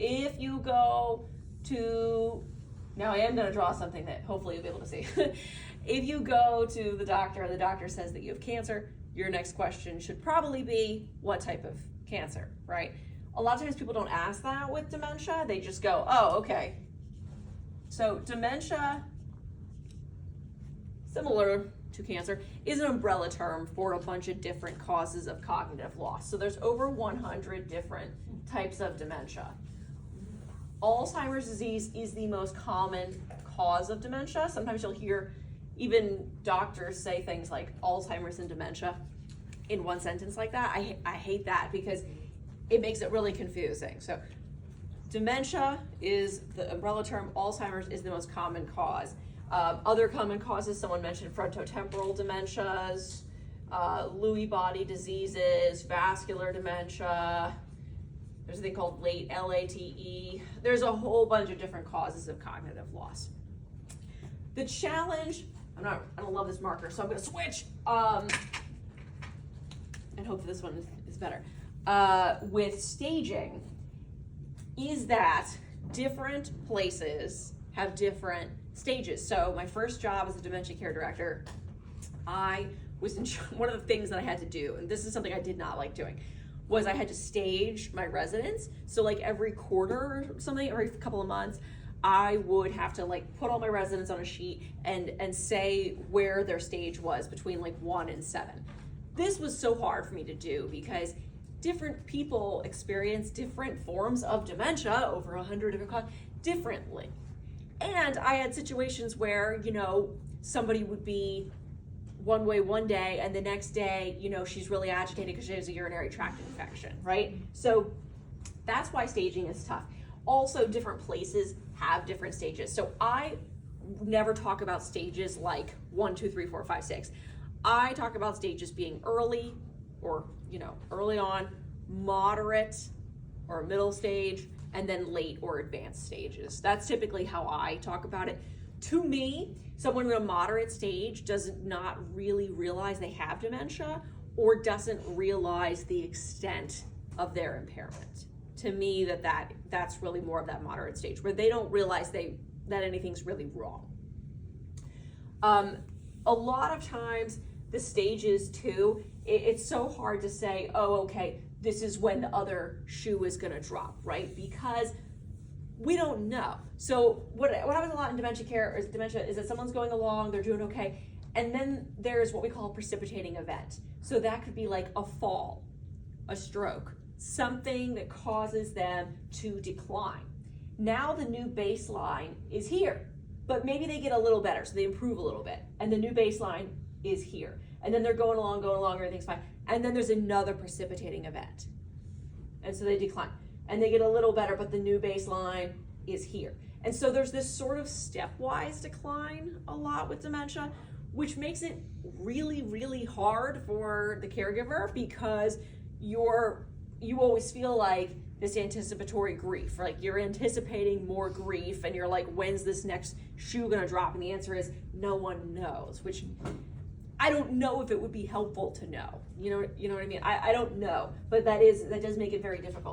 If you go to, now I am going to draw something that hopefully you'll be able to see. If you go to the doctor says that you have cancer, your next question should probably be, what type of cancer, right? A lot of times people don't ask that with dementia. They just go, oh, okay. So dementia, similar to cancer, is an umbrella term for a bunch of different causes of cognitive loss. So there's over 100 different types of dementia. Alzheimer's disease is the most common cause of dementia. Sometimes you'll hear even doctors say things like Alzheimer's and dementia in one sentence like that. I hate that because it makes it really confusing. So dementia is the umbrella term. Alzheimer's is the most common cause. Other common causes, someone mentioned frontotemporal dementias, Lewy body diseases, vascular dementia. There's a thing called late LATE. There's a whole bunch of different causes of cognitive loss. The challenge, I don't love this marker, so I'm gonna switch. And hopefully this one is better. With staging, is that different places have different stages. So my first job as a dementia care director, I was in one of the things that I had to do, and this is something I did not like doing, was I had to stage my residents. So like every quarter or something, every couple of months, I would have to like put all my residents on a sheet and say where their stage was between like 1 and 7. This was so hard for me to do because different people experience different forms of dementia, over 100 different causes, differently. And I had situations where, you know, somebody would be one way one day and the next day, you know, she's really agitated because she has a urinary tract infection, right? So that's why staging is tough. Also, different places have different stages. So I never talk about stages like 1, 2, 3, 4, 5, 6. I talk about stages being early or, you know, early on, moderate or middle stage, and then late or advanced stages. That's typically how I talk about it. To me, someone in a moderate stage does not really realize they have dementia or doesn't realize the extent of their impairment. To me, that's really more of that moderate stage where they don't realize that anything's really wrong. A lot of times the stages too, it's so hard to say, oh, okay, this is when the other shoe is gonna drop, right? Because we don't know. So what happens a lot in dementia care is that someone's going along, they're doing okay, and then there's what we call a precipitating event. So that could be like a fall, a stroke, something that causes them to decline. Now the new baseline is here, but maybe they get a little better, so they improve a little bit, and the new baseline is here. And then they're going along, everything's fine. And then there's another precipitating event. And so they decline. And they get a little better, but the new baseline is here. And so there's this sort of stepwise decline a lot with dementia, which makes it really, really hard for the caregiver because you always feel like this anticipatory grief, like you're anticipating more grief and you're like, when's this next shoe gonna drop? And the answer is no one knows, which I don't know if it would be helpful to know. You know what I mean? I don't know, but that does make it very difficult.